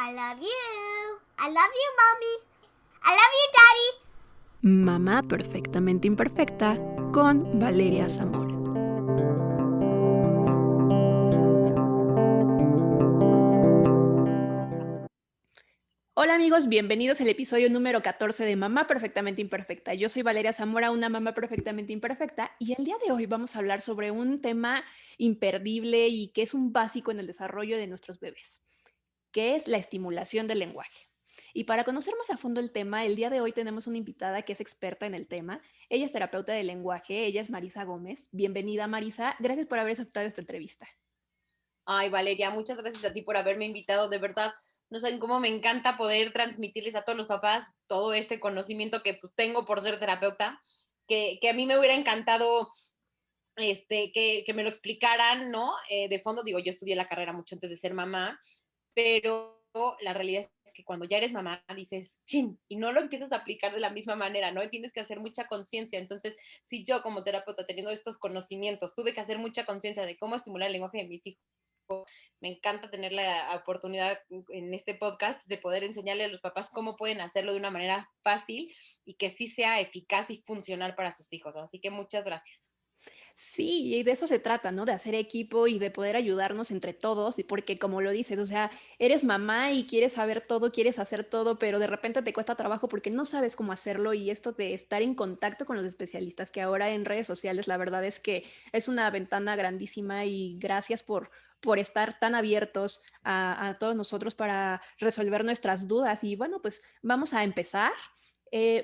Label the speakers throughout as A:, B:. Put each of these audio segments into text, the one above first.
A: I love you. I love you, Mommy. I love you, Daddy.
B: Mamá Perfectamente Imperfecta con Valeria Zamora. Hola amigos, bienvenidos al episodio número 14 de Mamá Perfectamente Imperfecta. Yo soy Valeria Zamora, una mamá perfectamente imperfecta, y el día de hoy vamos a hablar sobre un tema imperdible y que es un básico en el desarrollo de nuestros bebés, que es la estimulación del lenguaje. Y para conocer más a fondo el tema, el día de hoy tenemos una invitada que es experta en el tema. Ella es terapeuta de lenguaje, ella es Marisa Gómez. Bienvenida, Marisa. Gracias por haber aceptado esta entrevista.
C: Ay, Valeria, muchas gracias a ti por haberme invitado, de verdad. No saben cómo me encanta poder transmitirles a todos los papás todo este conocimiento que pues, tengo por ser terapeuta, que a mí me hubiera encantado que me lo explicaran, ¿no? De fondo, digo, yo estudié la carrera mucho antes de ser mamá, pero la realidad es que cuando ya eres mamá dices, chin, y no lo empiezas a aplicar de la misma manera, ¿no? Y tienes que hacer mucha conciencia. Entonces, si yo como terapeuta, teniendo estos conocimientos, tuve que hacer mucha conciencia de cómo estimular el lenguaje de mis hijos, me encanta tener la oportunidad en este podcast de poder enseñarle a los papás cómo pueden hacerlo de una manera fácil y que sí sea eficaz y funcional para sus hijos. Así que muchas gracias.
B: Sí, y de eso se trata, ¿no? De hacer equipo y de poder ayudarnos entre todos, y porque como lo dices, o sea, eres mamá y quieres saber todo, quieres hacer todo, pero de repente te cuesta trabajo porque no sabes cómo hacerlo y esto de estar en contacto con los especialistas, que ahora en redes sociales la verdad es que es una ventana grandísima y gracias por estar tan abiertos a todos nosotros para resolver nuestras dudas. Y bueno, pues vamos a empezar.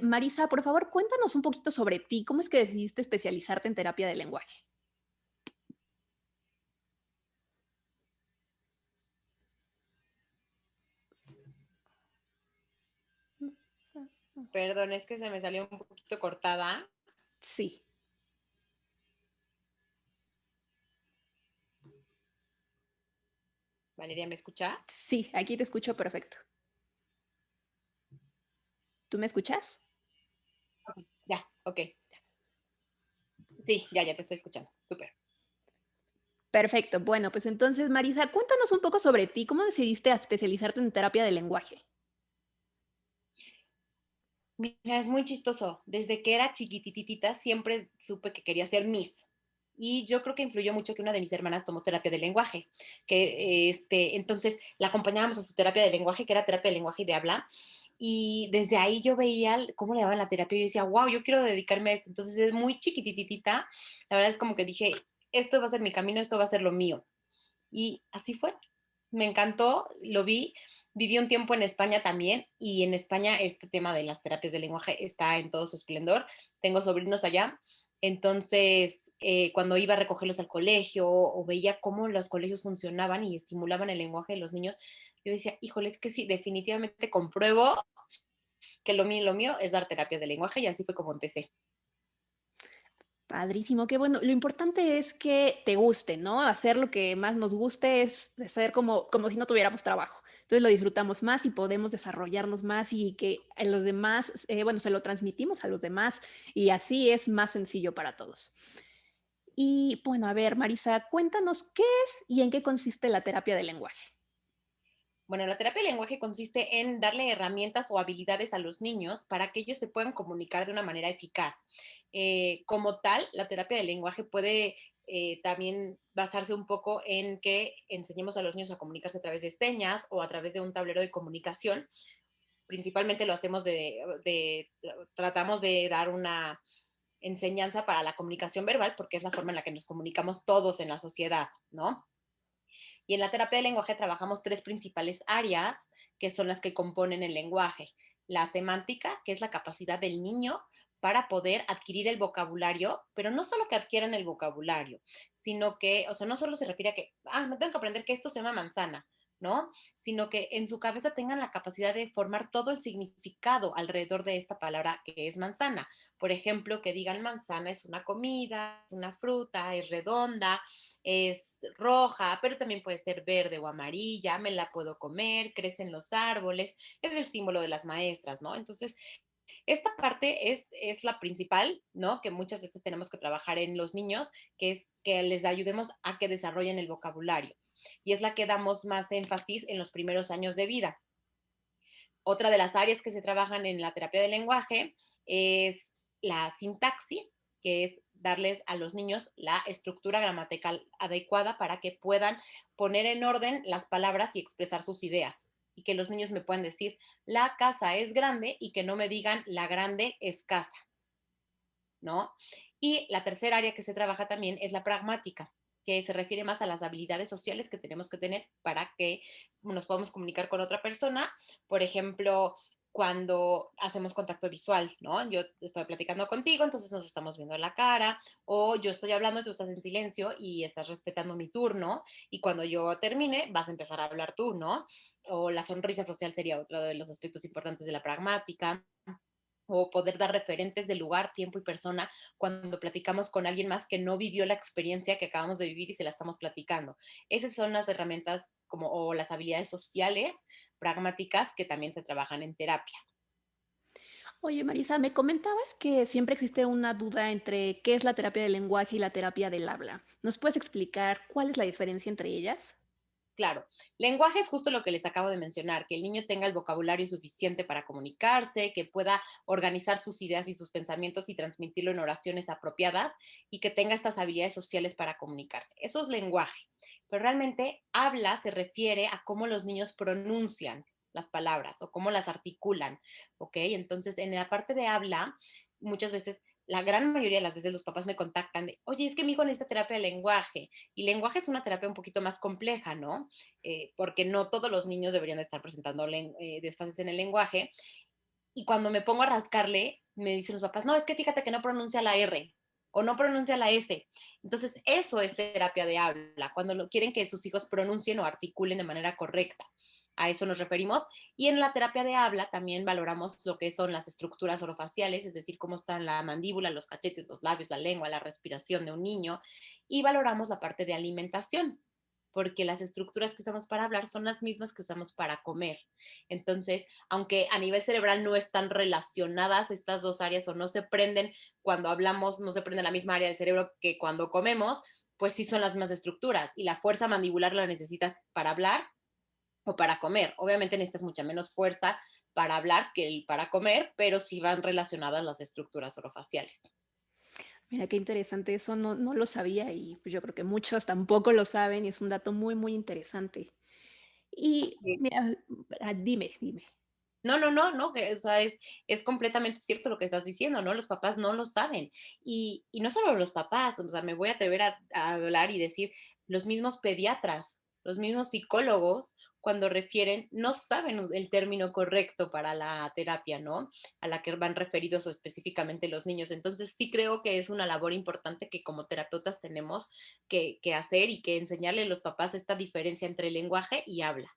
B: Marisa, por favor, cuéntanos un poquito sobre ti. ¿Cómo es que decidiste especializarte en terapia del lenguaje?
C: Perdón, es que se me salió un poquito cortada.
B: Sí,
C: Valeria, ¿me escuchas?
B: sí, aquí te escucho perfecto. ¿Tú me escuchas?
C: Ya, ok. Sí, ya te estoy escuchando. Súper.
B: Perfecto. Bueno, pues entonces, Marisa, cuéntanos un poco sobre ti. ¿Cómo decidiste especializarte en terapia del lenguaje?
C: Mira, es muy chistoso. Desde que era chiquititita siempre supe que quería ser Miss. Y yo creo que influyó mucho que una de mis hermanas tomó terapia de lenguaje, que entonces la acompañábamos a su terapia de lenguaje, que era terapia de lenguaje y de habla, y desde ahí yo veía cómo le daban la terapia y yo decía, wow, yo quiero dedicarme a esto. Entonces es muy chiquititita, la verdad es como que dije, esto va a ser mi camino, esto va a ser lo mío. Y así fue. Me encantó, lo vi, viví un tiempo en España también y en España este tema de las terapias de lenguaje está en todo su esplendor. Tengo sobrinos allá, entonces cuando iba a recogerlos al colegio o veía cómo los colegios funcionaban y estimulaban el lenguaje de los niños, yo decía, híjole, es que sí, definitivamente compruebo que lo mío es dar terapias de lenguaje y así fue como empecé.
B: Padrísimo, qué bueno. Lo importante es que te guste, ¿no? Hacer lo que más nos guste es ser como si no tuviéramos trabajo. Entonces lo disfrutamos más y podemos desarrollarnos más y que a los demás, bueno, se lo transmitimos a los demás y así es más sencillo para todos. Y bueno, a ver, Marisa, cuéntanos qué es y en qué consiste la terapia del lenguaje.
C: Bueno, la terapia de lenguaje consiste en darle herramientas o habilidades a los niños para que ellos se puedan comunicar de una manera eficaz. Como tal, la terapia del lenguaje puede también basarse un poco en que enseñemos a los niños a comunicarse a través de señas o a través de un tablero de comunicación. Principalmente lo hacemos tratamos de dar una enseñanza para la comunicación verbal porque es la forma en la que nos comunicamos todos en la sociedad, ¿no? Y en la terapia del lenguaje trabajamos tres principales áreas que son las que componen el lenguaje. La semántica, que es la capacidad del niño para poder adquirir el vocabulario, pero no solo que adquieran el vocabulario, sino que, o sea, no solo se refiere a que, no tengo que aprender que esto se llama manzana, ¿no? Sino que en su cabeza tengan la capacidad de formar todo el significado alrededor de esta palabra que es manzana. Por ejemplo, que digan manzana es una comida, es una fruta, es redonda, es roja, pero también puede ser verde o amarilla, me la puedo comer, crece en los árboles, es el símbolo de las maestras, ¿no? Entonces, esta parte es la principal, ¿no? Que muchas veces tenemos que trabajar en los niños, que es que les ayudemos a que desarrollen el vocabulario. Y es la que damos más énfasis en los primeros años de vida. Otra de las áreas que se trabajan en la terapia del lenguaje es la sintaxis, que es darles a los niños la estructura gramatical adecuada para que puedan poner en orden las palabras y expresar sus ideas. Y que los niños me puedan decir, la casa es grande y que no me digan, la grande es casa, ¿no? Y la tercera área que se trabaja también es la pragmática, que se refiere más a las habilidades sociales que tenemos que tener para que nos podamos comunicar con otra persona. Por ejemplo, cuando hacemos contacto visual, ¿no? Yo estoy platicando contigo, entonces nos estamos viendo en la cara, o yo estoy hablando, tú estás en silencio y estás respetando mi turno, y cuando yo termine, vas a empezar a hablar tú, ¿no? O la sonrisa social sería otro de los aspectos importantes de la pragmática, o poder dar referentes de lugar, tiempo y persona cuando platicamos con alguien más que no vivió la experiencia que acabamos de vivir y se la estamos platicando. Esas son las herramientas como, o las habilidades sociales pragmáticas que también se trabajan en terapia.
B: Oye, Marisa, me comentabas que siempre existe una duda entre qué es la terapia del lenguaje y la terapia del habla. ¿Nos puedes explicar cuál es la diferencia entre ellas?
C: Claro, lenguaje es justo lo que les acabo de mencionar, que el niño tenga el vocabulario suficiente para comunicarse, que pueda organizar sus ideas y sus pensamientos y transmitirlo en oraciones apropiadas y que tenga estas habilidades sociales para comunicarse. Eso es lenguaje, pero realmente habla se refiere a cómo los niños pronuncian las palabras o cómo las articulan, ¿ok? Entonces, en la parte de habla, muchas veces, la gran mayoría de las veces los papás me contactan de, oye, es que mi hijo necesita terapia de lenguaje. Y lenguaje es una terapia un poquito más compleja, ¿no? Porque no todos los niños deberían estar presentando desfases en el lenguaje. Y cuando me pongo a rascarle, me dicen los papás, no, es que fíjate que no pronuncia la R o no pronuncia la S. Entonces, eso es terapia de habla, cuando quieren que sus hijos pronuncien o articulen de manera correcta. A eso nos referimos. Y en la terapia de habla también valoramos lo que son las estructuras orofaciales, es decir, cómo están la mandíbula, los cachetes, los labios, la lengua, la respiración de un niño. Y valoramos la parte de alimentación, porque las estructuras que usamos para hablar son las mismas que usamos para comer. Entonces, aunque a nivel cerebral no están relacionadas estas dos áreas o no se prenden cuando hablamos, no se prende la misma área del cerebro que cuando comemos, pues sí son las mismas estructuras y la fuerza mandibular la necesitas para hablar o para comer. Obviamente necesitas mucha menos fuerza para hablar que para comer, pero sí van relacionadas las estructuras orofaciales.
B: Mira, qué interesante, eso no lo sabía y pues yo creo que muchos tampoco lo saben y es un dato muy, muy interesante. Y mira, dime.
C: No, no, no, no, que, o sea, es completamente cierto lo que estás diciendo, ¿no? Los papás no lo saben. Y no solo los papás, o sea, me voy a atrever a hablar y decir, los mismos pediatras, los mismos psicólogos, cuando refieren, no saben el término correcto para la terapia, ¿no? A la que van referidos o específicamente los niños. Entonces, sí creo que es una labor importante que como terapeutas tenemos que hacer y que enseñarle a los papás esta diferencia entre lenguaje y habla.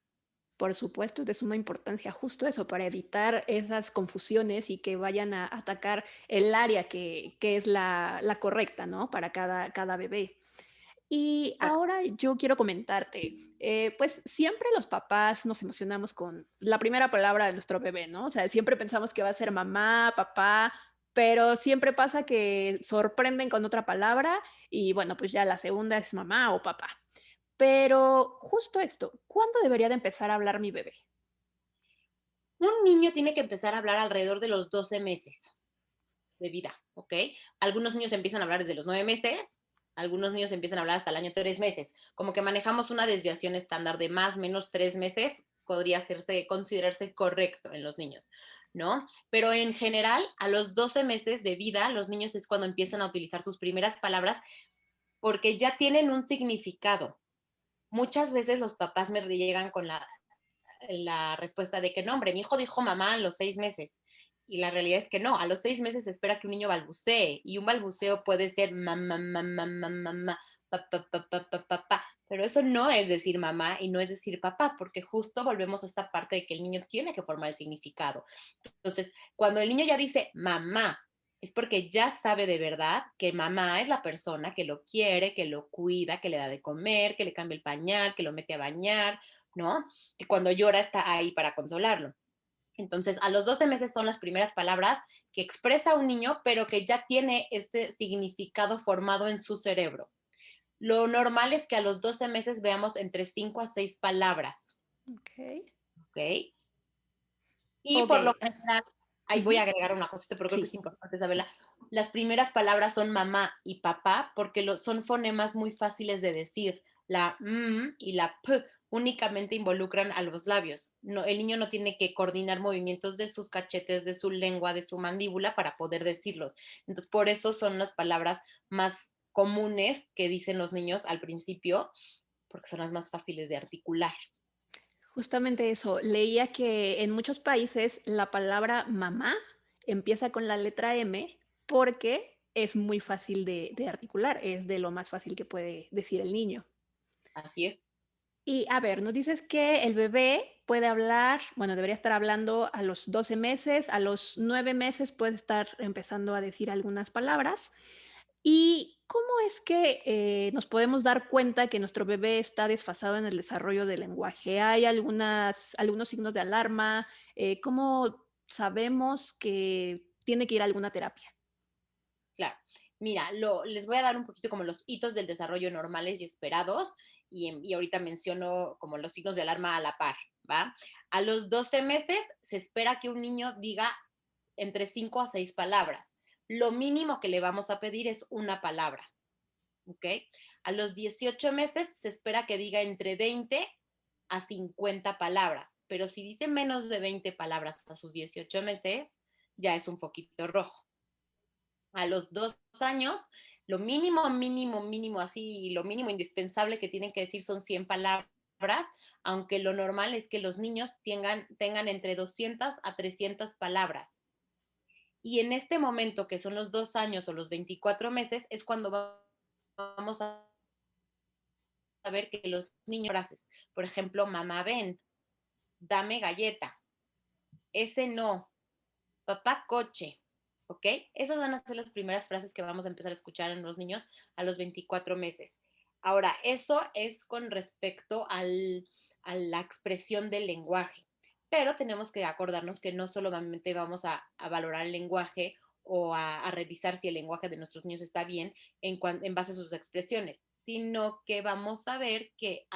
B: Por supuesto, es de suma importancia justo eso, para evitar esas confusiones y que vayan a atacar el área que es la correcta, ¿no? Para cada bebé. Y ahora yo quiero comentarte, pues siempre los papás nos emocionamos con la primera palabra de nuestro bebé, ¿no? O sea, siempre pensamos que va a ser mamá, papá, pero siempre pasa que sorprenden con otra palabra y bueno, pues ya la segunda es mamá o papá. Pero justo esto, ¿cuándo debería de empezar a hablar mi bebé?
C: Un niño tiene que empezar a hablar alrededor de los 12 meses de vida, ¿ok? Algunos niños empiezan a hablar desde los 9 meses, algunos niños empiezan a hablar hasta el año 3 meses. Como que manejamos una desviación estándar de más o menos 3 meses, podría considerarse correcto en los niños, ¿no? Pero en general, a los 12 meses de vida, los niños es cuando empiezan a utilizar sus primeras palabras porque ya tienen un significado. Muchas veces los papás me llegan con la respuesta de que no, hombre, mi hijo dijo mamá a los 6 meses. Y la realidad es que no, a los 6 meses se espera que un niño balbucee y un balbuceo puede ser mamá, mamá, mamá, mamá, pa, pa, pa, pa, pa, pa, pa. Pero eso no es decir mamá y no es decir papá, porque justo volvemos a esta parte de que el niño tiene que formar el significado. Entonces, cuando el niño ya dice mamá, es porque ya sabe de verdad que mamá es la persona que lo quiere, que lo cuida, que le da de comer, que le cambia el pañal, que lo mete a bañar, ¿no? Que cuando llora está ahí para consolarlo. Entonces, a los 12 meses son las primeras palabras que expresa un niño, pero que ya tiene este significado formado en su cerebro. Lo normal es que a los 12 meses veamos entre 5 a 6 palabras,
B: Ok.
C: ¿ok? Y
B: Ok.
C: por lo general, ahí voy
B: Ujú.
C: a agregar una cosita, pero creo que es
B: Sí,
C: importante saberla. Las primeras palabras son mamá y papá porque son fonemas muy fáciles de decir. La y la p únicamente involucran a los labios. No, el niño no tiene que coordinar movimientos de sus cachetes, de su lengua, de su mandíbula para poder decirlos. Entonces, por eso son las palabras más comunes que dicen los niños al principio, porque son las más fáciles de articular.
B: justamente eso. Leía que en muchos países la palabra mamá empieza con la letra M porque es muy fácil de articular, es de lo más fácil que puede decir el niño.
C: Así es.
B: Y a ver, nos dices que el bebé puede hablar, bueno, debería estar hablando a los 12 meses, a los 9 meses puede estar empezando a decir algunas palabras. ¿Y cómo es que nos podemos dar cuenta que nuestro bebé está desfasado en el desarrollo del lenguaje? ¿Hay algunos signos de alarma? ¿Cómo sabemos que tiene que ir a alguna terapia?
C: Claro. Mira, les voy a dar un poquito como los hitos del desarrollo normales y esperados, y ahorita menciono como los signos de alarma a la par, ¿va? A los 12 meses se espera que un niño diga entre 5 a 6 palabras. Lo mínimo que le vamos a pedir es una palabra, ¿ok? A los 18 meses se espera que diga entre 20 a 50 palabras, pero si dice menos de 20 palabras a sus 18 meses, ya es un poquito rojo. A los 2 años, lo mínimo, mínimo, mínimo, así, lo mínimo indispensable que tienen que decir son 100 palabras, aunque lo normal es que los niños tengan entre 200 a 300 palabras. Y en este momento, que son los 2 años o los 24 meses, es cuando vamos a ver que los niños frases, por ejemplo, mamá ven, dame galleta, ese no, papá coche, ¿ok? Esas van a ser las primeras frases que vamos a empezar a escuchar en los niños a los 24 meses. Ahora, eso es con respecto a la expresión del lenguaje, pero tenemos que acordarnos que no solamente vamos a valorar el lenguaje o a revisar si el lenguaje de nuestros niños está bien en base a sus expresiones, sino que vamos a ver que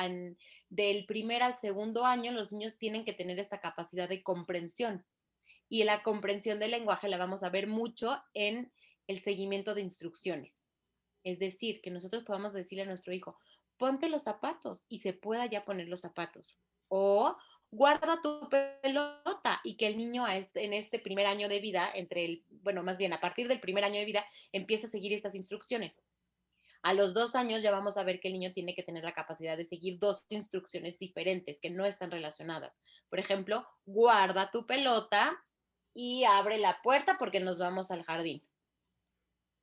C: del primer al segundo año los niños tienen que tener esta capacidad de comprensión, y la comprensión del lenguaje la vamos a ver mucho en el seguimiento de instrucciones. Es decir, que nosotros podamos decirle a nuestro hijo, ponte los zapatos y se pueda ya poner los zapatos. O guarda tu pelota y que el niño en este primer año de vida, bueno, más bien a partir del primer año de vida, empiece a seguir estas instrucciones. A los 2 años ya vamos a ver que el niño tiene que tener la capacidad de seguir dos instrucciones diferentes que no están relacionadas. Por ejemplo, guarda tu pelota y abre la puerta porque nos vamos al jardín,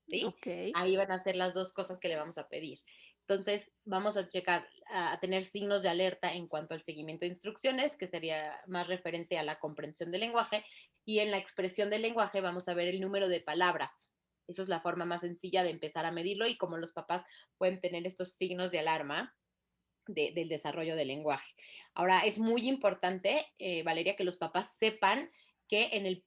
C: ¿sí?
B: Ok.
C: Ahí van a ser las dos cosas que le vamos a pedir. Entonces, vamos a checar, a tener signos de alerta en cuanto al seguimiento de instrucciones, que sería más referente a la comprensión del lenguaje, y en la expresión del lenguaje vamos a ver el número de palabras. Eso es la forma más sencilla de empezar a medirlo y como los papás pueden tener estos signos de alarma del desarrollo del lenguaje. Ahora, es muy importante, Valeria, que los papás sepan que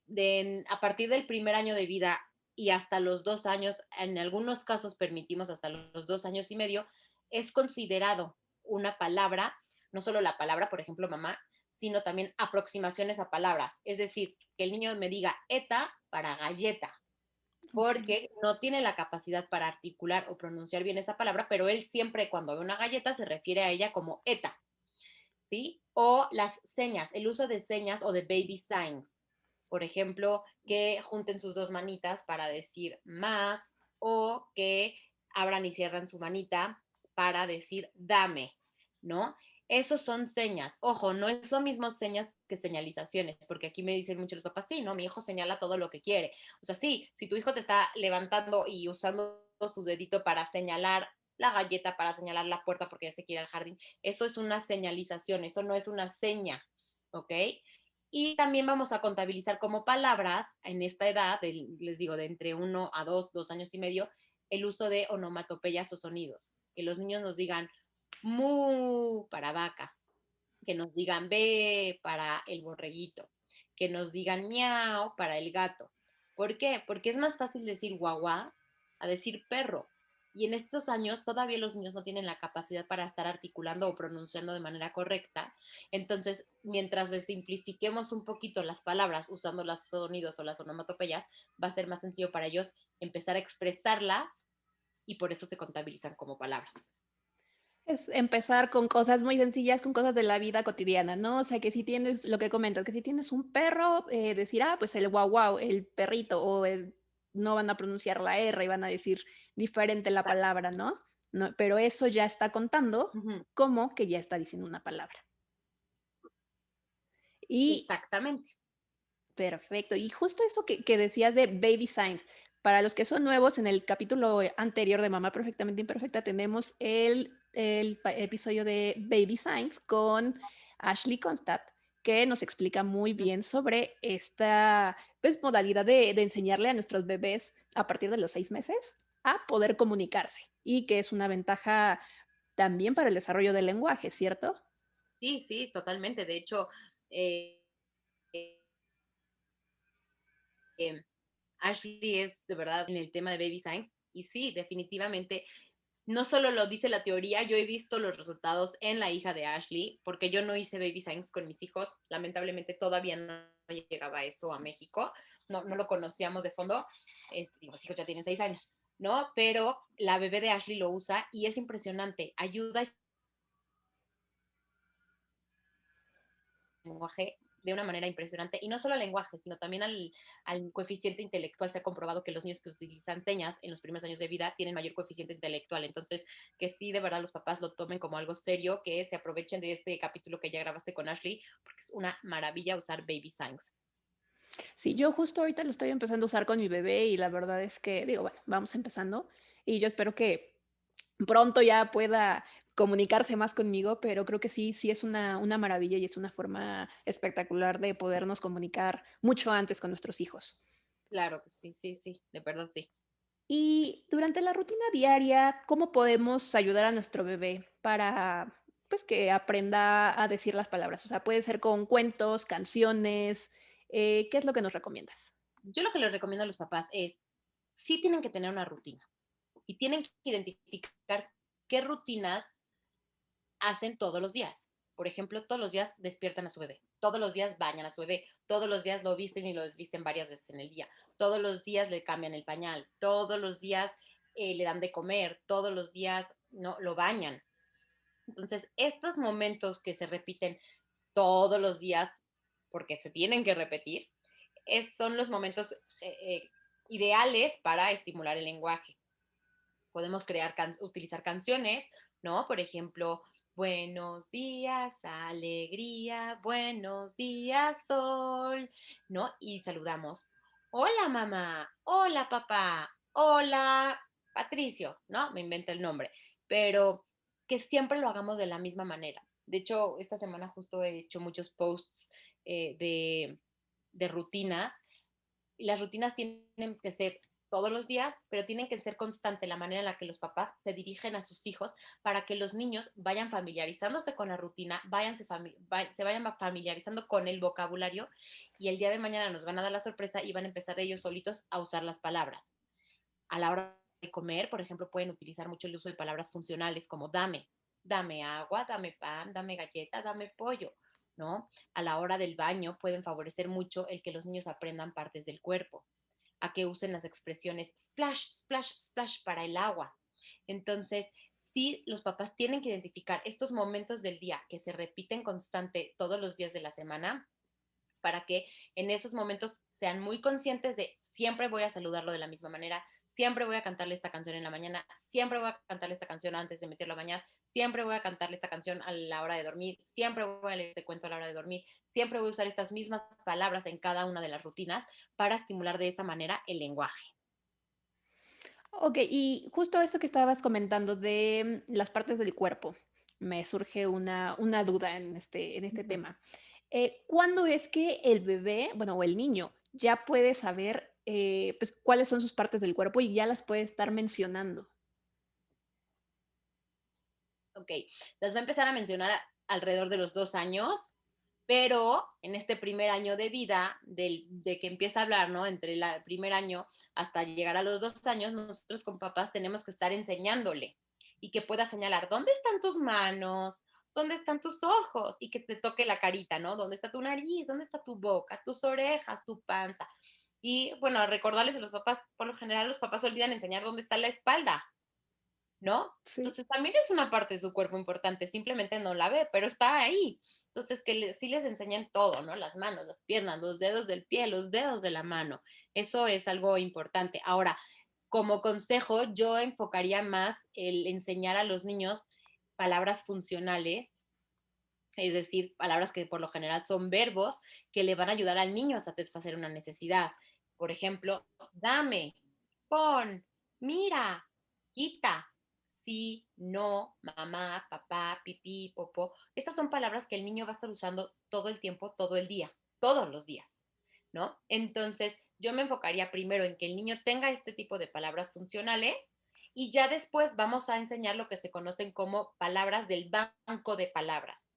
C: a partir del primer año de vida y hasta los 2 años, en algunos casos permitimos hasta los 2 años y medio, es considerado una palabra, no solo la palabra, por ejemplo, mamá, sino también aproximaciones a palabras. Es decir, que el niño me diga eta para galleta,
B: Ok.
C: porque no tiene la capacidad para articular o pronunciar bien esa palabra, pero él siempre cuando ve una galleta se refiere a ella como eta, ¿sí? O las señas, el uso de señas o de baby signs. Por ejemplo, que junten sus dos manitas para decir más o que abran y cierran su manita para decir dame, ¿no? Esos son señas. Ojo, no es lo mismo señas que señalizaciones, porque aquí me dicen muchos los papás, sí, no, mi hijo señala todo lo que quiere. O sea, sí, si tu hijo te está levantando y usando su dedito para señalar la galleta, para señalar la puerta porque ya se quiere al jardín, eso es una señalización, eso no es una seña, ¿ok? Y también vamos a contabilizar como palabras en esta edad, les digo, de entre 1 a 2 años y medio, el uso de onomatopeyas o sonidos. Que los niños nos digan mu para vaca, que nos digan be para el borreguito, que nos digan miau para el gato. ¿Por qué? Porque es más fácil decir guagua a decir perro. Y en estos años todavía los niños no tienen la capacidad para estar articulando o pronunciando de manera correcta. Entonces, mientras les simplifiquemos un poquito las palabras usando los sonidos o las onomatopeyas, va a ser más sencillo para ellos empezar a expresarlas y por eso se contabilizan como palabras.
B: Es empezar con cosas muy sencillas, con cosas de la vida cotidiana, ¿no? O sea, que si tienes lo que comentas, que si tienes un perro, decir, pues el guau guau, el perrito, no van a pronunciar la R y van a decir diferente la
C: Exacto.
B: palabra, ¿no? No, pero eso ya está contando
C: Ujú.
B: como que ya está diciendo una palabra. Y
C: Exactamente.
B: perfecto. Y justo esto que decías de baby signs. Para los que son nuevos, en el capítulo anterior de Mamá Perfectamente Imperfecta tenemos el episodio de Baby Signs con Ashley Constat, que nos explica muy
C: Ujú.
B: bien sobre esta pues, modalidad de enseñarle a nuestros bebés a partir de los 6 meses a poder comunicarse y que es una ventaja también para el desarrollo del lenguaje, ¿cierto?
C: Sí, sí, totalmente. De hecho, eh, eh, Ashley es de verdad en el tema de baby signs y sí, definitivamente, no solo lo dice la teoría, yo he visto los resultados en la hija de Ashley, porque yo no hice baby signs con mis hijos, lamentablemente todavía no llegaba eso a México, no lo conocíamos de fondo, mis hijos ya tienen 6 años, ¿no? Pero la bebé de Ashley lo usa y es impresionante, ayuda al lenguaje de una manera impresionante, y no solo al lenguaje, sino también al coeficiente intelectual. Se ha comprobado que los niños que utilizan señas en los primeros años de vida tienen mayor coeficiente intelectual, entonces que sí, de verdad los papás lo tomen como algo serio, que se aprovechen de este capítulo que ya grabaste con Ashley, porque es una maravilla usar baby signs.
B: Sí, yo justo ahorita lo estoy empezando a usar con mi bebé y la verdad es que digo, bueno, vamos empezando y yo espero que pronto ya pueda comunicarse más conmigo, pero creo que sí, sí es una maravilla y es una forma espectacular de podernos comunicar mucho antes con nuestros hijos.
C: Claro que sí, sí, sí, de verdad sí.
B: Y durante la rutina diaria, ¿cómo podemos ayudar a nuestro bebé para pues que aprenda a decir las palabras? O sea, puede ser con cuentos, canciones, ¿qué es lo que nos recomiendas?
C: Yo lo que les recomiendo a los papás es, sí tienen que tener una rutina y tienen que identificar qué rutinas hacen todos los días. Por ejemplo, todos los días despiertan a su bebé, todos los días bañan a su bebé, todos los días lo visten y lo desvisten varias veces en el día, todos los días le cambian el pañal, todos los días le dan de comer, todos los días no lo bañan. Entonces, estos momentos que se repiten todos los días, porque se tienen que repetir, son los momentos ideales para estimular el lenguaje. Podemos utilizar canciones, ¿no? Por ejemplo, buenos días, alegría, buenos días, sol, ¿no? Y saludamos. Hola mamá, hola papá, hola Patricio, ¿no? Me invento el nombre, pero que siempre lo hagamos de la misma manera. De hecho, esta semana justo he hecho muchos posts de rutinas, y las rutinas tienen que ser todos los días, pero tienen que ser constante la manera en la que los papás se dirigen a sus hijos para que los niños vayan familiarizándose con la rutina, se vayan familiarizando con el vocabulario, y el día de mañana nos van a dar la sorpresa y van a empezar ellos solitos a usar las palabras. A la hora de comer, por ejemplo, pueden utilizar mucho el uso de palabras funcionales como dame agua, dame pan, dame galleta, dame pollo, ¿no? A la hora del baño pueden favorecer mucho el que los niños aprendan partes del cuerpo, a que usen las expresiones splash, splash, splash para el agua. Entonces, sí, los papás tienen que identificar estos momentos del día que se repiten constante todos los días de la semana, para que en esos momentos sean muy conscientes de siempre voy a saludarlo de la misma manera, siempre voy a cantarle esta canción en la mañana, siempre voy a cantarle esta canción antes de meterlo a bañar, siempre voy a cantarle esta canción a la hora de dormir, siempre voy a leer este cuento a la hora de dormir, siempre voy a usar estas mismas palabras en cada una de las rutinas para estimular de esa manera el lenguaje.
B: Ok, y justo eso que estabas comentando de las partes del cuerpo, me surge una duda en este
C: Ujú.
B: tema. ¿Cuándo es que el bebé, bueno, o el niño, ya puede saber pues, cuáles son sus partes del cuerpo y ya las puede estar mencionando?
C: Ok, las va a empezar a mencionar alrededor de los 2 años, Pero en este primer año de vida, de que empieza a hablar, ¿no? Entre el primer año hasta llegar a los 2 años, nosotros con papás tenemos que estar enseñándole y que pueda señalar, ¿dónde están tus manos? ¿Dónde están tus ojos? Y que te toque la carita, ¿no? ¿Dónde está tu nariz? ¿Dónde está tu boca? Tus orejas, tu panza. Y bueno, recordarles a los papás, por lo general los papás olvidan enseñar dónde está la espalda, ¿no?
B: Sí.
C: Entonces también es una parte de su cuerpo importante, simplemente no la ve, pero está ahí. Entonces que sí les enseñen todo, ¿no? Las manos, las piernas, los dedos del pie, los dedos de la mano. Eso es algo importante. Ahora, como consejo, yo enfocaría más el enseñar a los niños palabras funcionales, es decir, palabras que por lo general son verbos que le van a ayudar al niño a satisfacer una necesidad. Por ejemplo, dame, pon, mira, quita, sí, no, mamá, papá, pipí, popó. Estas son palabras que el niño va a estar usando todo el tiempo, todo el día, todos los días, ¿no? Entonces, yo me enfocaría primero en que el niño tenga este tipo de palabras funcionales y ya después vamos a enseñar lo que se conocen como palabras del banco de palabras.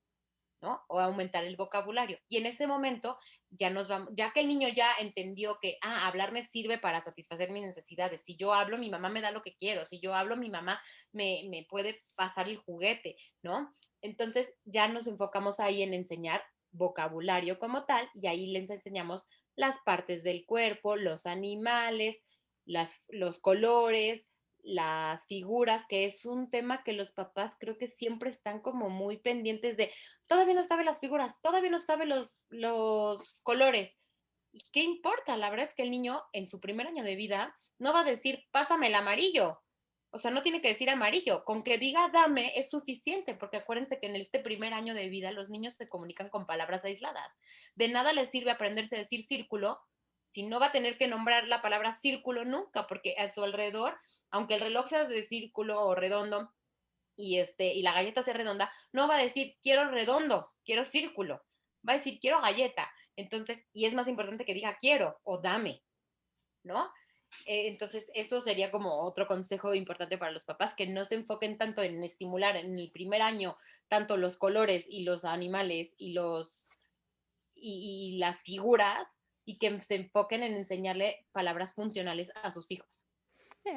C: ¿No? O aumentar el vocabulario. Y en ese momento ya nos vamos, ya que el niño ya entendió que, hablar me sirve para satisfacer mis necesidades. Si yo hablo, mi mamá me da lo que quiero. Si yo hablo, mi mamá me puede pasar el juguete, ¿no? Entonces ya nos enfocamos ahí en enseñar vocabulario como tal y ahí les enseñamos las partes del cuerpo, los animales, los colores, las figuras, que es un tema que los papás creo que siempre están como muy pendientes de, todavía no sabe las figuras, todavía no sabe los colores. ¿Y qué importa? La verdad es que el niño en su primer año de vida no va a decir, pásame el amarillo. O sea, no tiene que decir amarillo. Con que diga dame es suficiente, porque acuérdense que en este primer año de vida los niños se comunican con palabras aisladas. De nada les sirve aprenderse a decir círculo si no va a tener que nombrar la palabra círculo nunca, porque a su alrededor, aunque el reloj sea de círculo o redondo, y la galleta sea redonda, no va a decir quiero redondo, quiero círculo, va a decir quiero galleta. Entonces, y es más importante que diga quiero o dame, ¿no? Entonces, eso sería como otro consejo importante para los papás, que no se enfoquen tanto en estimular en el primer año tanto los colores y los animales y las figuras, y que se enfoquen en enseñarle palabras funcionales a sus hijos.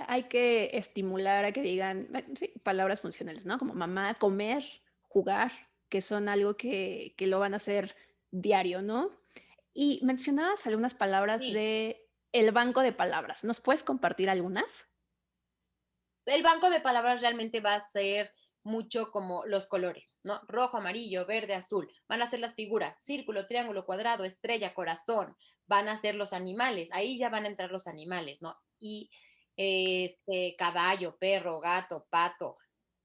B: Hay que estimular a que digan, sí, palabras funcionales, ¿no? Como mamá, comer, jugar, que son algo que lo van a hacer diario, ¿no? Y mencionabas algunas palabras
C: Sí,
B: de el banco de palabras, ¿nos puedes compartir algunas?
C: el banco de palabras realmente va a ser mucho como los colores, ¿no? Rojo, amarillo, verde, azul. Van a ser las figuras, círculo, triángulo, cuadrado, estrella, corazón. Van a ser los animales, ahí ya van a entrar los animales, ¿no? Y caballo, perro, gato, pato,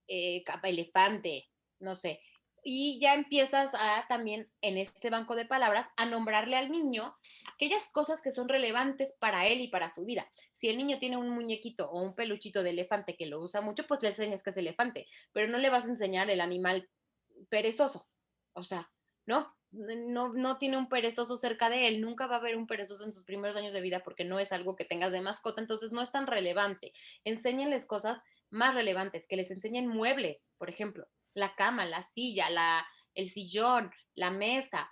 C: elefante, no sé. Y ya empiezas a también en este banco de palabras a nombrarle al niño aquellas cosas que son relevantes para él y para su vida. Si el niño tiene un muñequito o un peluchito de elefante que lo usa mucho, pues le enseñas que es elefante, pero no le vas a enseñar el animal perezoso. O sea, no, no tiene un perezoso cerca de él, nunca va a haber un perezoso en sus primeros años de vida porque no es algo que tengas de mascota, entonces no es tan relevante. Enséñenles cosas más relevantes, que les enseñen muebles, por ejemplo, la cama, la silla, el sillón, la mesa,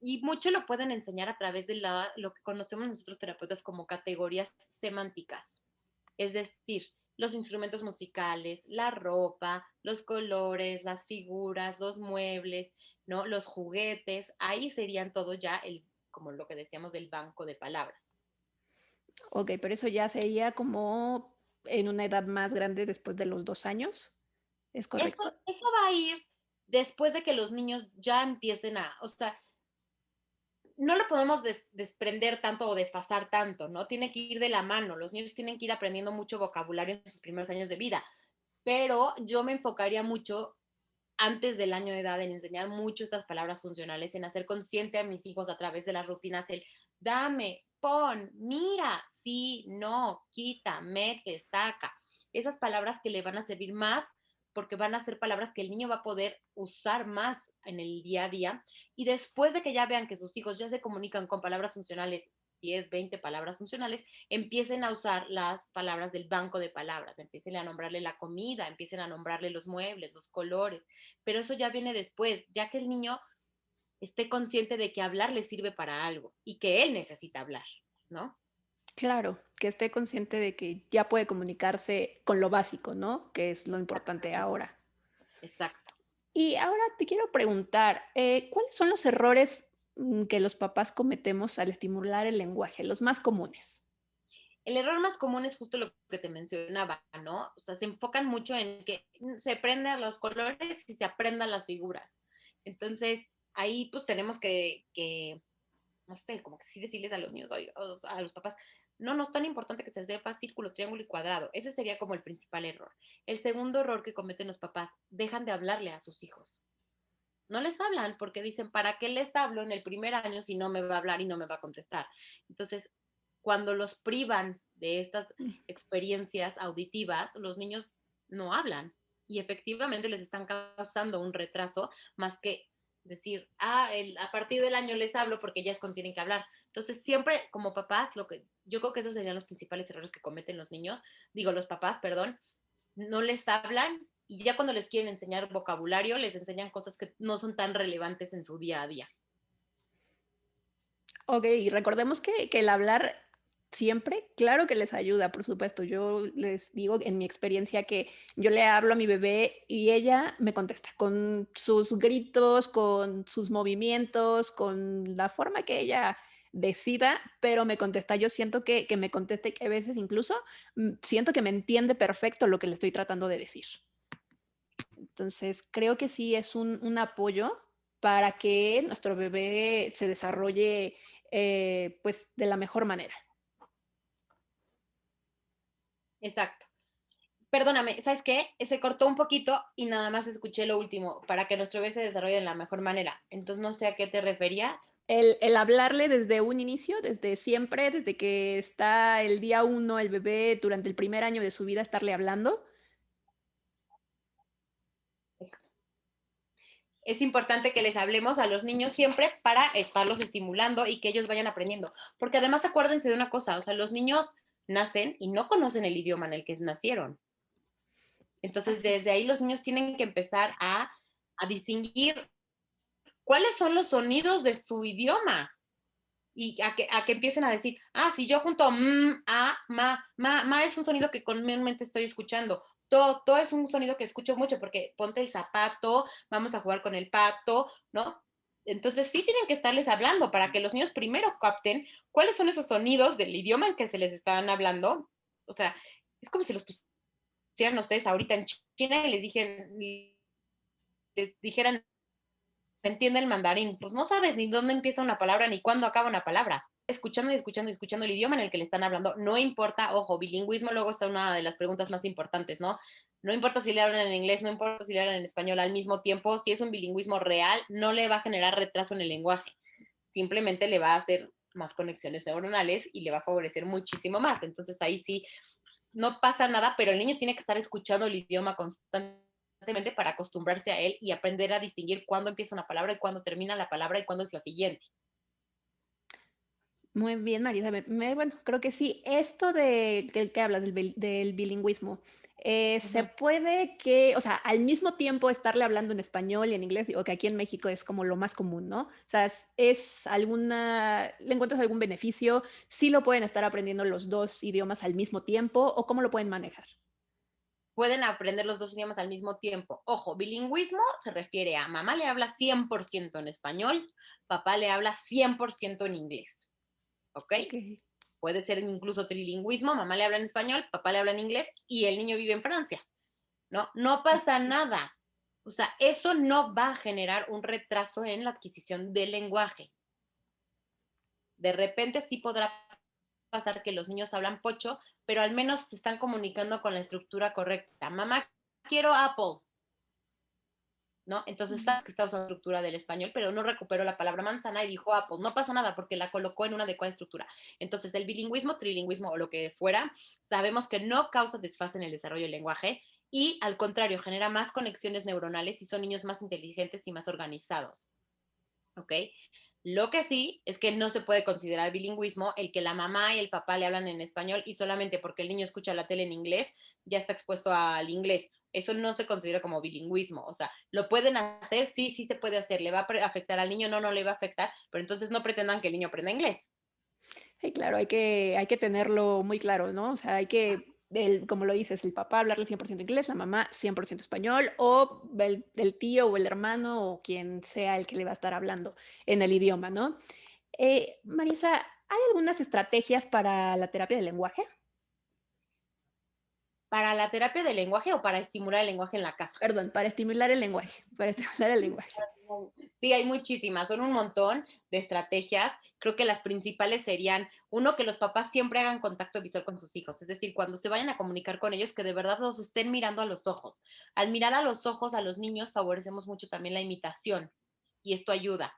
C: y mucho lo pueden enseñar a través de lo que conocemos nosotros terapeutas como categorías semánticas. Es decir, los instrumentos musicales, la ropa, los colores, las figuras, los muebles, ¿no? Los juguetes, ahí serían todo ya como lo que decíamos del banco de palabras.
B: Ok, pero eso ya sería como en una edad más grande después de los 2 años, ¿es
C: Eso,
B: correcto?
C: eso va a ir después de que los niños ya empiecen o sea, no lo podemos desprender tanto o desfasar tanto, ¿no? Tiene que ir de la mano, los niños tienen que ir aprendiendo mucho vocabulario en sus primeros años de vida, pero yo me enfocaría mucho antes del año de edad en enseñar mucho estas palabras funcionales, en hacer consciente a mis hijos a través de las rutinas el dame, pon, mira, sí, no, quita, mete, saca. Esas palabras que le van a servir más porque van a ser palabras que el niño va a poder usar más en el día a día. Y después de que ya vean que sus hijos ya se comunican con palabras funcionales, 10, 20 palabras funcionales, empiecen a usar las palabras del banco de palabras, empiecen a nombrarle la comida, empiecen a nombrarle los muebles, los colores, pero eso ya viene después, ya que el niño esté consciente de que hablar le sirve para algo y que él necesita hablar, ¿no?
B: Claro, que esté consciente de que ya puede comunicarse con lo básico, ¿no? Que es lo importante
C: Exactamente,
B: ahora.
C: exacto.
B: Y ahora te quiero preguntar, ¿cuáles son los errores, que los papás cometemos al estimular el lenguaje, los más comunes?
C: El error más común es justo lo que te mencionaba, ¿no? O sea, se enfocan mucho en que se prendan los colores y se aprendan las figuras. Entonces, ahí pues tenemos que no sé, como que sí decirles a los niños, a los papás, no es tan importante que se sepa círculo, triángulo y cuadrado. Ese sería como el principal error. El segundo error que cometen los papás, dejan de hablarle a sus hijos. No les hablan porque dicen, ¿para qué les hablo en el primer año si no me va a hablar y no me va a contestar? Entonces, cuando los privan de estas
B: Mm,
C: experiencias auditivas, los niños no hablan y efectivamente les están causando un retraso más que decir, a partir del año les hablo porque ya es cuando tienen que hablar. Entonces, siempre como papás, yo creo que esos serían los principales errores que cometen los niños, digo, los papás, perdón, no les hablan y ya cuando les quieren enseñar vocabulario, les enseñan cosas que no son tan relevantes en su día a día.
B: okey, y recordemos que el hablar siempre, claro que les ayuda, por supuesto. Yo les digo en mi experiencia que yo le hablo a mi bebé y ella me contesta con sus gritos, con sus movimientos, con la forma que ella decida, pero me contesta. Yo siento que me contesta y que a veces incluso, siento que me entiende perfecto lo que le estoy tratando de decir. Entonces, creo que sí es un apoyo para que nuestro bebé se desarrolle, pues, de la mejor manera.
C: Exacto. Perdóname, ¿sabes qué? Se cortó un poquito y nada más escuché lo último, para que nuestro bebé se desarrolle de la mejor manera. Entonces no sé a qué te referías.
B: El hablarle desde un inicio, desde siempre, desde que está el día uno el bebé, durante el primer año de su vida, estarle hablando.
C: Es importante que les hablemos a los niños siempre para estarlos estimulando y que ellos vayan aprendiendo. Porque además acuérdense de una cosa, o sea, los niños nacen y no conocen el idioma en el que nacieron. Entonces,
B: Así
C: desde
B: es.
C: ahí los niños tienen que empezar a distinguir cuáles son los sonidos de su idioma y a que empiecen a decir, si yo junto ma es un sonido que comúnmente estoy escuchando. To es un sonido que escucho mucho porque ponte el zapato, vamos a jugar con el pato, ¿no? Entonces sí tienen que estarles hablando para que los niños primero capten cuáles son esos sonidos del idioma en que se les están hablando. O sea, es como si los pusieran ustedes ahorita en China y les dijeran entiende el mandarín, pues no sabes ni dónde empieza una palabra ni cuándo acaba una palabra. Escuchando y escuchando y escuchando el idioma en el que le están hablando, no importa, ojo, bilingüismo luego está una de las preguntas más importantes, ¿no? No importa si le hablan en inglés, no importa si le hablan en español al mismo tiempo, si es un bilingüismo real, no le va a generar retraso en el lenguaje, simplemente le va a hacer más conexiones neuronales y le va a favorecer muchísimo más. Entonces ahí sí, no pasa nada, pero el niño tiene que estar escuchando el idioma constantemente para acostumbrarse a él y aprender a distinguir cuándo empieza una palabra y cuándo termina la palabra y cuándo es la siguiente.
B: Muy bien, Marisa. Bueno, creo que sí. Esto de que hablas del bilingüismo,
C: Uh
B: se
C: -huh.
B: puede que, o sea, al mismo tiempo estarle hablando en español y en inglés, digo que aquí en México es como lo más común, ¿no? O sea, ¿le encuentras algún beneficio? ¿Sí lo pueden estar aprendiendo los dos idiomas al mismo tiempo o cómo lo pueden manejar?
C: Pueden aprender los dos idiomas al mismo tiempo. Ojo, bilingüismo se refiere a mamá le habla 100% en español, papá le habla 100% en inglés. ¿Ok?
B: Ok.
C: Puede ser incluso trilingüismo, mamá le habla en español, papá le habla en inglés y el niño vive en Francia. ¿No? No pasa
B: Ok.
C: nada. O sea, eso no va a generar un retraso en la adquisición del lenguaje. De repente sí podrá pasar que los niños hablan pocho, pero al menos se están comunicando con la estructura correcta. Mamá, quiero Apple, ¿no? Entonces
B: Mm.
C: sabes que está usando la estructura del español, pero no recuperó la palabra manzana y dijo Apple. No pasa nada porque la colocó en una adecuada estructura. Entonces el bilingüismo, trilingüismo o lo que fuera, sabemos que no causa desfase en el desarrollo del lenguaje y al contrario, genera más conexiones neuronales y son niños más inteligentes y más organizados. ¿Ok? Lo que sí es que no se puede considerar bilingüismo el que la mamá y el papá le hablan en español y solamente porque el niño escucha la tele en inglés ya está expuesto al inglés. eso no se considera como bilingüismo. O sea, ¿lo pueden hacer? Sí, sí se puede hacer. ¿Le va a afectar al niño? No, no le va a afectar, pero entonces no pretendan que el niño aprenda inglés.
B: Sí, claro, hay que tenerlo muy claro, ¿no? O sea, hay que, como lo dices, el papá hablarle 100% inglés, la mamá 100% español, o el tío o el hermano o quien sea el que le va a estar hablando en el idioma, ¿no? Marisa, ¿hay algunas estrategias para la terapia del lenguaje?
C: ¿Para la terapia del lenguaje o para estimular el lenguaje en la casa?
B: Perdón, para estimular el lenguaje, para estimular el lenguaje.
C: Sí, hay muchísimas, son un montón de estrategias. Creo que las principales serían, uno, que los papás siempre hagan contacto visual con sus hijos, es decir, cuando se vayan a comunicar con ellos, que de verdad los estén mirando a los ojos. Al mirar a los ojos a los niños favorecemos mucho también la imitación y esto ayuda.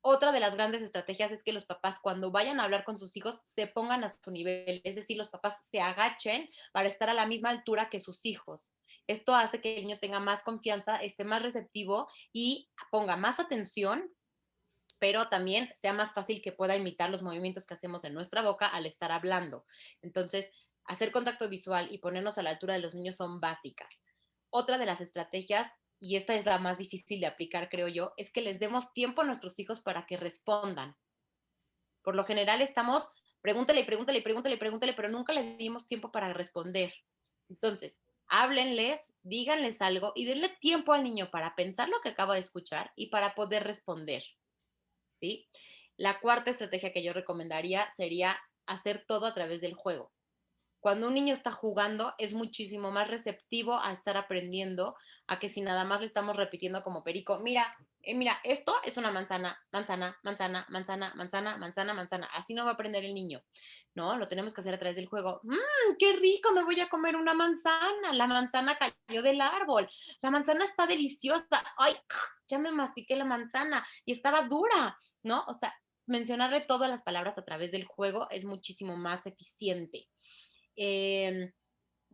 C: Otra de las grandes estrategias es que los papás cuando vayan a hablar con sus hijos se pongan a su nivel, es decir, los papás se agachen para estar a la misma altura que sus hijos. Esto hace que el niño tenga más confianza, esté más receptivo y ponga más atención, pero también sea más fácil que pueda imitar los movimientos que hacemos en nuestra boca al estar hablando. Entonces, hacer contacto visual y ponernos a la altura de los niños son básicas. Otra de las estrategias, y esta es la más difícil de aplicar, creo yo, es que les demos tiempo a nuestros hijos para que respondan. Por lo general estamos, pregúntale, pregúntale, pregúntale, pregúntale, pero nunca le dimos tiempo para responder. Entonces, háblenles, díganles algo y denle tiempo al niño para pensar lo que acaba de escuchar y para poder responder, ¿sí? La cuarta estrategia que yo recomendaría sería hacer todo a través del juego. Cuando un niño está jugando es muchísimo más receptivo a estar aprendiendo a que si nada más le estamos repitiendo como perico, mira, mira, esto es una manzana, manzana, manzana, manzana, manzana, manzana, manzana. Así no va a aprender el niño, ¿no? Lo tenemos que hacer a través del juego. ¡Qué rico! Me voy a comer una manzana. La manzana cayó del árbol. La manzana está deliciosa. ¡Ay! Ya me mastiqué la manzana y estaba dura, ¿no? O sea, mencionarle todas las palabras a través del juego es muchísimo más eficiente. Eh,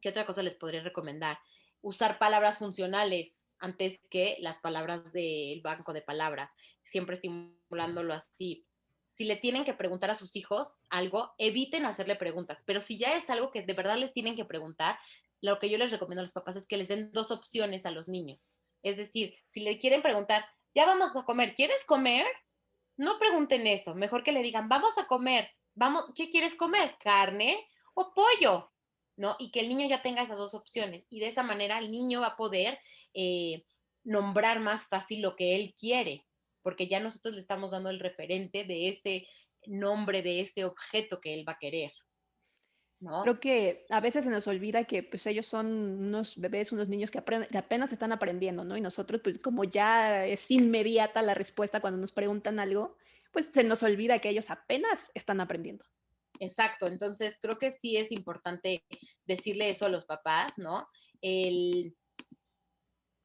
C: ¿Qué otra cosa les podría recomendar? Usar palabras funcionales antes que las palabras del banco de palabras, siempre estimulándolo así. Si le tienen que preguntar a sus hijos algo, eviten hacerle preguntas, pero si ya es algo que de verdad les tienen que preguntar, lo que yo les recomiendo a los papás es que les den dos opciones a los niños. Es decir, si le quieren preguntar, ya vamos a comer, ¿quieres comer? No pregunten eso, mejor que le digan, vamos a comer, vamos, ¿qué quieres comer? ¿Carne o pollo? ¿No? Y que el niño ya tenga esas dos opciones. Y de esa manera el niño va a poder eh, nombrar más fácil lo que él quiere, porque ya nosotros le estamos dando el referente de ese nombre, de ese objeto que él va a querer, ¿no?
B: Creo que a veces se nos olvida que, pues, ellos son unos bebés, unos niños que apenas están aprendiendo, ¿no? Y nosotros, pues, como ya es inmediata la respuesta cuando nos preguntan algo, pues, se nos olvida que ellos apenas están aprendiendo.
C: Exacto, entonces creo que sí es importante decirle eso a los papás, ¿no? El,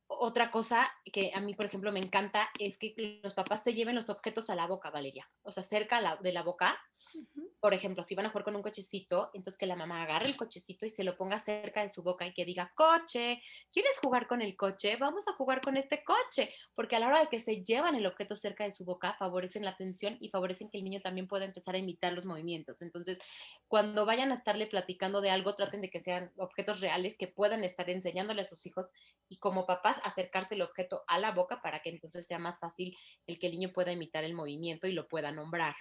C: Otra cosa que a mí, por ejemplo, me encanta es que los papás se lleven los objetos a la boca, Valeria. O sea, cerca de la boca.
B: Ujú.
C: Por ejemplo, si van a jugar con un cochecito, entonces que la mamá agarre el cochecito y se lo ponga cerca de su boca y que diga, coche, ¿quieres jugar con el coche? Vamos a jugar con este coche. Porque a la hora de que se llevan el objeto cerca de su boca, favorecen la atención y favorecen que el niño también pueda empezar a imitar los movimientos. Entonces, cuando vayan a estarle platicando de algo, traten de que sean objetos reales que puedan estar enseñándole a sus hijos y como papás acercarse el objeto a la boca para que entonces sea más fácil el que el niño pueda imitar el movimiento y lo pueda nombrar.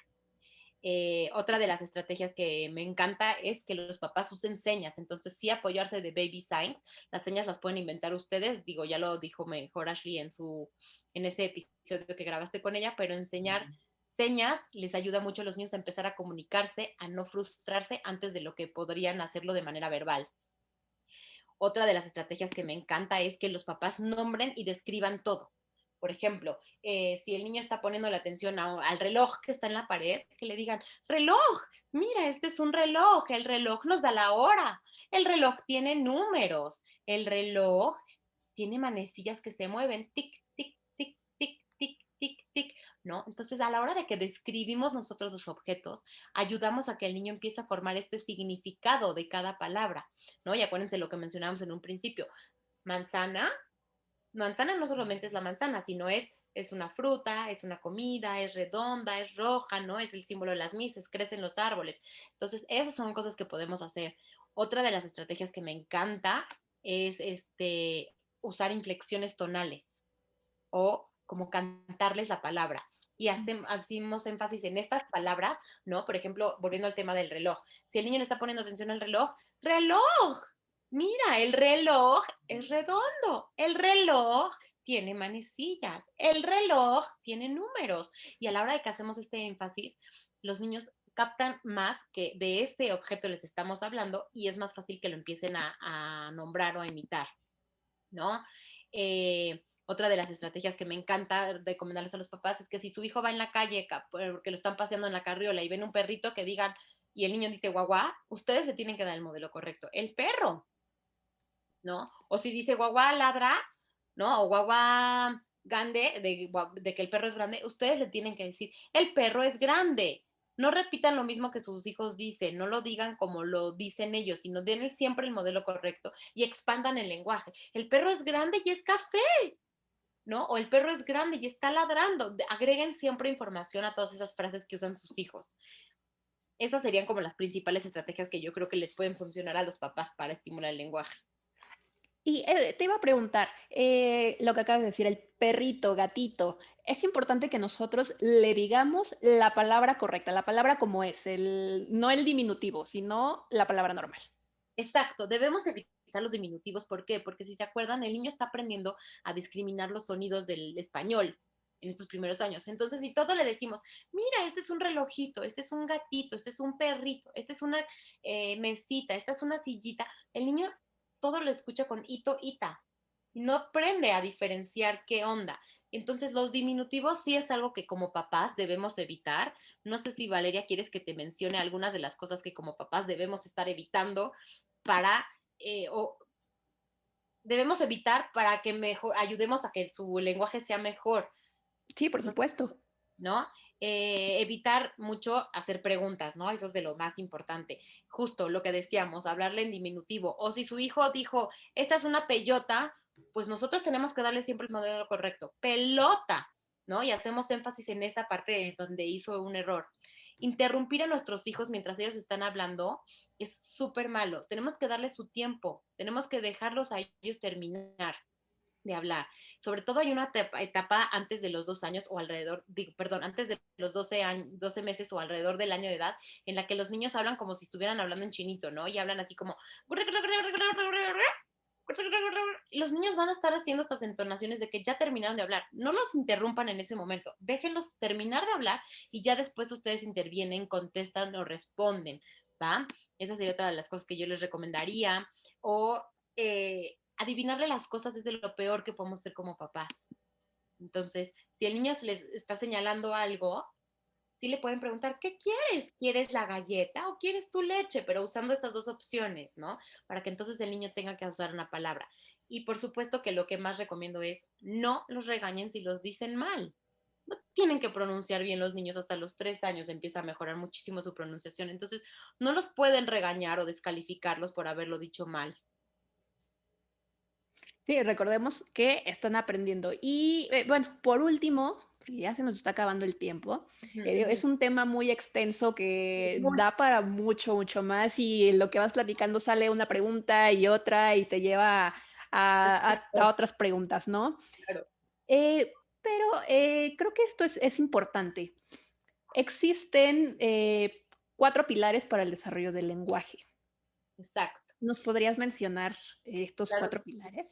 C: Otra de las estrategias que me encanta es que los papás usen señas, entonces sí apoyarse de baby signs, las señas las pueden inventar ustedes, digo, ya lo dijo mejor Ashley en ese episodio que grabaste con ella, pero enseñar señas les ayuda mucho a los niños a empezar a comunicarse, a no frustrarse antes de lo que podrían hacerlo de manera verbal. Otra de las estrategias que me encanta es que los papás nombren y describan todo. Por ejemplo, si el niño está poniendo la atención al reloj que está en la pared, que le digan, reloj, mira, este es un reloj, el reloj nos da la hora, el reloj tiene números, el reloj tiene manecillas que se mueven, tic, tic, tic, tic, tic, tic, tic, ¿no? Entonces, a la hora de que describimos nosotros los objetos, ayudamos a que el niño empiece a formar este significado de cada palabra, ¿no? Y acuérdense lo que mencionábamos en un principio, manzana, manzana no solamente es la manzana, sino es una fruta, es una comida, es redonda, es roja, ¿no? Es el símbolo de las mises, crecen los árboles. Entonces, esas son cosas que podemos hacer. Otra de las estrategias que me encanta es usar inflexiones tonales o como cantarles la palabra. Y hacemos énfasis en estas palabras, ¿no? Por ejemplo, volviendo al tema del reloj. Si el niño le está poniendo atención al reloj, reloj, mira, el reloj es redondo, el reloj tiene manecillas, el reloj tiene números. Y a la hora de que hacemos este énfasis, los niños captan más que de ese objeto les estamos hablando y es más fácil que lo empiecen a nombrar o a imitar, ¿no? Otra de las estrategias que me encanta recomendarles a los papás es que si su hijo va en la calle, porque lo están paseando en la carriola y ven un perrito, que digan, y el niño dice guagua, ustedes le tienen que dar el modelo correcto. El perro, ¿no? O si dice guagua ladra, ¿no? O guagua grande, de que el perro es grande, ustedes le tienen que decir, el perro es grande. No repitan lo mismo que sus hijos dicen, no lo digan como lo dicen ellos, sino den siempre el modelo correcto y expandan el lenguaje. El perro es grande y es café, ¿no? O el perro es grande y está ladrando. Agreguen siempre información a todas esas frases que usan sus hijos. Esas serían como las principales estrategias que yo creo que les pueden funcionar a los papás para estimular el lenguaje.
B: Y te iba a preguntar, lo que acabas de decir, el perrito, gatito, es importante que nosotros le digamos la palabra correcta, la palabra como es, no el diminutivo, sino la palabra normal.
C: Exacto, debemos evitar los diminutivos. ¿Por qué? Porque si se acuerdan, el niño está aprendiendo a discriminar los sonidos del español en estos primeros años. Entonces, si todo le decimos, mira, este es un relojito, este es un gatito, este es un perrito, este es una mesita, esta es una sillita, el niño todo lo escucha con ito, ita, y no aprende a diferenciar qué onda. Entonces, los diminutivos sí es algo que como papás debemos evitar. No sé si Valeria quieres que te mencione algunas de las cosas que como papás debemos estar evitando para, o debemos evitar para que mejor, ayudemos a que su lenguaje sea mejor,
B: Sí, por supuesto.
C: ¿no? Evitar mucho hacer preguntas, ¿no? Eso es de lo más importante. Justo lo que decíamos, hablarle en diminutivo. O si su hijo dijo, esta es una peyota, pues nosotros tenemos que darle siempre el modelo correcto. Pelota, ¿no? Y hacemos énfasis en esa parte donde hizo un error. Interrumpir a nuestros hijos mientras ellos están hablando es súper malo. Tenemos que darles su tiempo, tenemos que dejarlos a ellos terminar de hablar. Sobre todo hay una etapa antes de los 2 años o alrededor, perdón, antes de los 12, años, 12 meses o alrededor del año de edad, en la que los niños hablan como si estuvieran hablando en chinito, ¿no? Y hablan así como... Los niños van a estar haciendo estas entonaciones de que ya terminaron de hablar. No los interrumpan en ese momento. Déjenlos terminar de hablar y ya después ustedes intervienen, contestan o responden, ¿va? Esa sería otra de las cosas que yo les recomendaría. O adivinarle las cosas es de lo peor que podemos hacer como papás. Entonces, si el niño les está señalando algo, sí le pueden preguntar, ¿qué quieres? ¿Quieres la galleta o quieres tu leche? Pero usando estas dos opciones, ¿no? Para que entonces el niño tenga que usar una palabra. Y por supuesto que lo que más recomiendo es no los regañen si los dicen mal. No tienen que pronunciar bien los niños hasta los 3 años, empieza a mejorar muchísimo su pronunciación. Entonces, no los pueden regañar o descalificarlos por haberlo dicho mal.
B: Sí, recordemos que están aprendiendo. Y bueno, por último, porque ya se nos está acabando el tiempo,
C: Uh
B: es
C: -huh.
B: un tema muy extenso que da para mucho, mucho más y en lo que vas platicando sale una pregunta y otra y te lleva a otras preguntas, ¿no?
C: Claro,
B: Pero creo que esto es importante. Existen 4 pilares para el desarrollo del lenguaje.
C: exacto.
B: ¿Nos podrías mencionar estos
C: Claro,
B: 4 pilares?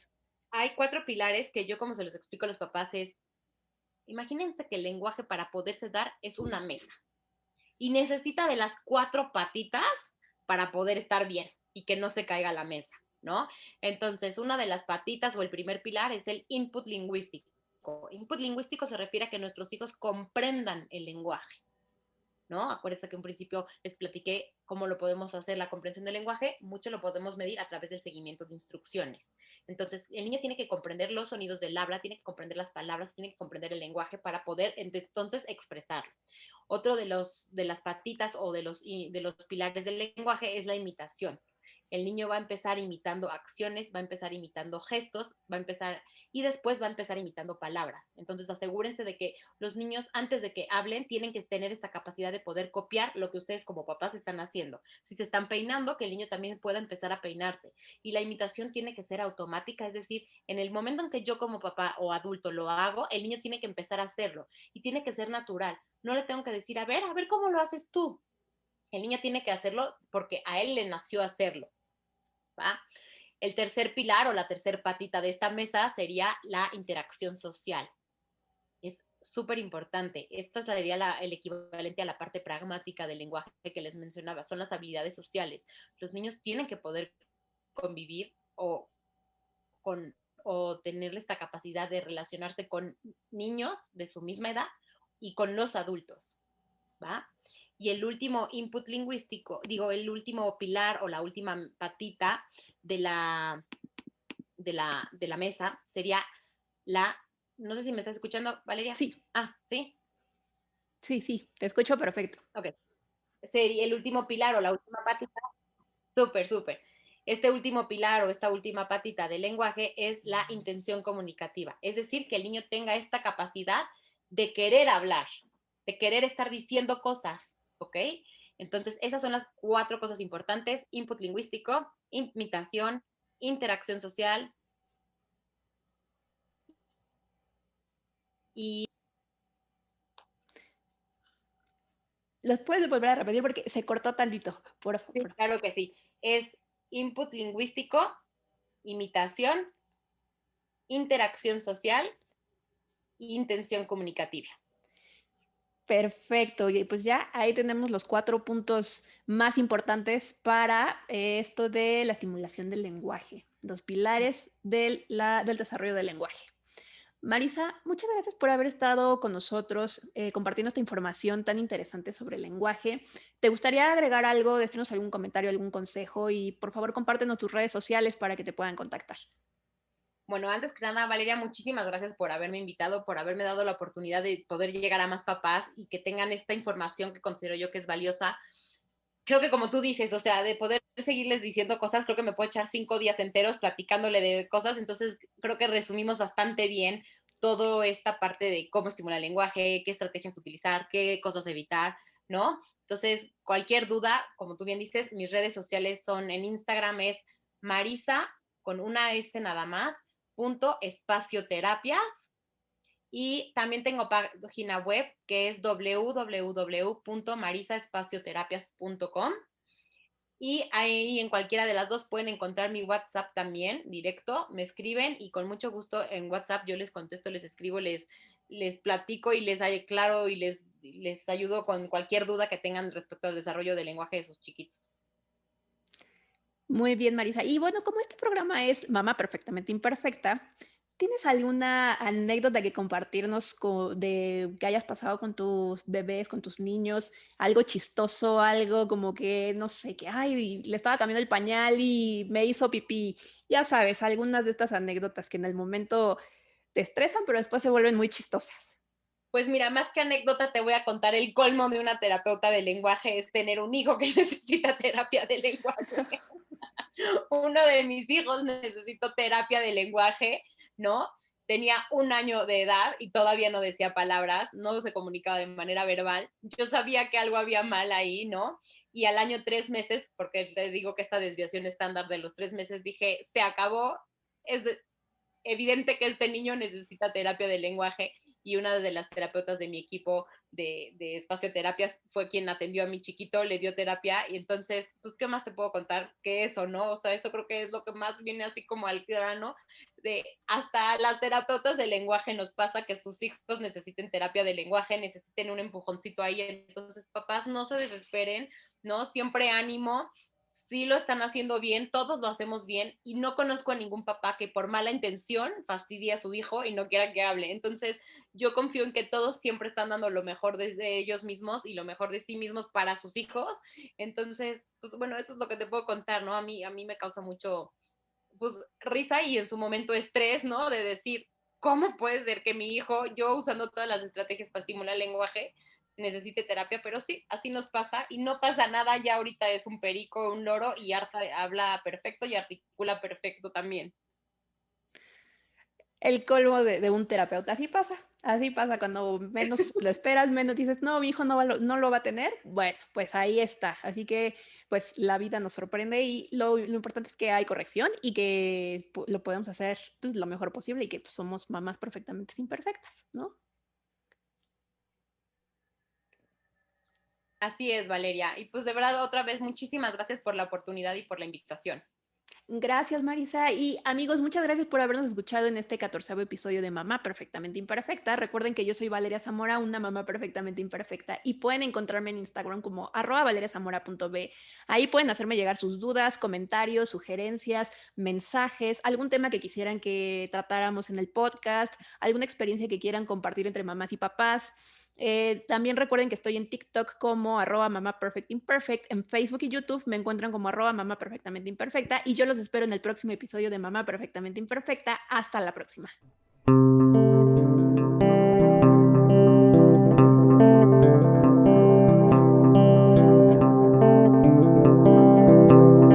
C: hay 4 pilares que yo como se los explico a los papás es, imagínense que el lenguaje para poderse dar es una mesa y necesita de las 4 patitas para poder estar bien y que no se caiga la mesa, ¿no? Entonces, una de las patitas o el primer pilar es el input lingüístico. Input lingüístico se refiere a que nuestros hijos comprendan el lenguaje, ¿no? Acuérdense que en principio les platiqué cómo lo podemos hacer la comprensión del lenguaje, mucho lo podemos medir a través del seguimiento de instrucciones. Entonces, el niño tiene que comprender los sonidos del habla, tiene que comprender las palabras, tiene que comprender el lenguaje para poder entonces expresarlo. Otro de las patitas o de los pilares del lenguaje es la imitación. el niño va a empezar imitando acciones, va a empezar imitando gestos, y después va a empezar imitando palabras. Entonces asegúrense de que los niños, antes de que hablen, tienen que tener esta capacidad de poder copiar lo que ustedes como papás están haciendo. Si se están peinando, que el niño también pueda empezar a peinarse. Y la imitación tiene que ser automática, es decir, en el momento en que yo como papá o adulto lo hago, el niño tiene que empezar a hacerlo y tiene que ser natural. No le tengo que decir, a ver cómo lo haces tú. El niño tiene que hacerlo porque a él le nació hacerlo, ¿va? El tercer pilar o la tercer patita de esta mesa sería la interacción social. Es súper importante. Esta sería el equivalente a la parte pragmática del lenguaje que les mencionaba. Son las habilidades sociales. Los niños tienen que poder convivir o tener esta capacidad de relacionarse con niños de su misma edad y con los adultos, ¿va? Y el último input lingüístico, el último pilar o la última patita de la mesa sería no sé si me estás escuchando, Valeria.
B: Sí,
C: ¿Sí?
B: sí, te escucho perfecto.
C: Ok. Sería el último pilar o la última patita. Súper, súper. Este último pilar o esta última patita del lenguaje es la intención comunicativa. Es decir, que el niño tenga esta capacidad de querer hablar, de querer estar diciendo cosas, ¿ok? Entonces, esas son las 4 cosas importantes: input lingüístico, imitación, interacción social y...
B: ¿Los puedes volver a repetir porque se cortó tantito? Por
C: Sí,
B: favor.
C: claro que sí. Es input lingüístico, imitación, interacción social e intención comunicativa.
B: Perfecto, y pues ya ahí tenemos los 4 puntos más importantes para esto de la estimulación del lenguaje, los pilares del desarrollo del lenguaje. Marisa, muchas gracias por haber estado con nosotros compartiendo esta información tan interesante sobre el lenguaje. ¿Te gustaría agregar algo, decirnos algún comentario, algún consejo? Y por favor, compártenos tus redes sociales para que te puedan contactar.
C: Bueno, antes que nada, Valeria, muchísimas gracias por haberme invitado, por haberme dado la oportunidad de poder llegar a más papás y que tengan esta información que considero yo que es valiosa. Creo que como tú dices, o sea, de poder seguirles diciendo cosas, creo que me puedo echar 5 días enteros platicándole de cosas, entonces creo que resumimos bastante bien toda esta parte de cómo estimular el lenguaje, qué estrategias utilizar, qué cosas evitar, ¿no? Entonces, cualquier duda, como tú bien dices, mis redes sociales son en Instagram es Marisa, con una S nada más, .espacioterapias, y también tengo página web que es www.marisaespacioterapias.com, y ahí en cualquiera de las dos pueden encontrar mi WhatsApp también directo, me escriben y con mucho gusto en WhatsApp yo les contesto, les escribo, les platico y les aclaro y les ayudo con cualquier duda que tengan respecto al desarrollo del lenguaje de sus chiquitos.
B: Muy bien, Marisa. Y bueno, como este programa es Mamá Perfectamente Imperfecta, ¿tienes alguna anécdota que compartirnos de que hayas pasado con tus bebés, con tus niños? Algo chistoso, algo como que, no sé, que, ay, le estaba cambiando el pañal y me hizo pipí. Ya sabes, algunas de estas anécdotas que en el momento te estresan, pero después se vuelven muy chistosas.
C: Pues mira, más que anécdota te voy a contar el colmo de una terapeuta de lenguaje es tener un hijo que necesita terapia de lenguaje. Uno de mis hijos necesitó terapia de lenguaje, ¿no? Tenía 1 año de edad y todavía no decía palabras, no se comunicaba de manera verbal. Yo sabía que algo había mal ahí, ¿no? Y al año 3 meses, porque te digo que esta desviación estándar de los 3 meses, dije, se acabó, es evidente que este niño necesita terapia de lenguaje, y una de las terapeutas de mi equipo de espacioterapias fue quien atendió a mi chiquito, le dio terapia, y entonces, pues, ¿qué más te puedo contar que eso, no? O sea, eso creo que es lo que más viene así como al grano, de hasta las terapeutas de lenguaje nos pasa que sus hijos necesiten terapia de lenguaje, necesiten un empujoncito ahí, entonces, papás, no se desesperen, ¿no? Siempre ánimo, sí lo están haciendo bien, todos lo hacemos bien, y no conozco a ningún papá que por mala intención fastidie a su hijo y no quiera que hable. Entonces, yo confío en que todos siempre están dando lo mejor de ellos mismos y lo mejor de sí mismos para sus hijos. Entonces, pues bueno, eso es lo que te puedo contar, ¿no? A mí me causa mucho, pues, risa y en su momento estrés, ¿no? De decir, ¿cómo puede ser que mi hijo, yo usando todas las estrategias para estimular el lenguaje, necesite terapia, pero sí, así nos pasa y no pasa nada, ya ahorita es un perico, un loro y harta habla perfecto y articula perfecto también.
B: El colmo de un terapeuta. Así pasa cuando menos lo esperas, menos dices, no, mi hijo no lo va a tener. Bueno, pues ahí está. Así que, pues la vida nos sorprende y lo importante es que hay corrección y que lo podemos hacer pues, lo mejor posible y que pues, somos mamás perfectamente imperfectas, ¿no?
C: Así es, Valeria. Y pues de verdad, otra vez, muchísimas gracias por la oportunidad y por la invitación.
B: Gracias, Marisa. Y amigos, muchas gracias por habernos escuchado en este 14º episodio de Mamá Perfectamente Imperfecta. Recuerden que yo soy Valeria Zamora, una mamá perfectamente imperfecta, y pueden encontrarme en Instagram como @valeriazamora.b. Ahí pueden hacerme llegar sus dudas, comentarios, sugerencias, mensajes, algún tema que quisieran que tratáramos en el podcast, alguna experiencia que quieran compartir entre mamás y papás. También recuerden que estoy en TikTok como @mamaperfectimperfect, en Facebook y YouTube me encuentran como @mamaperfectamente imperfecta y yo los espero en el próximo episodio de Mamá Perfectamente Imperfecta. Hasta la próxima.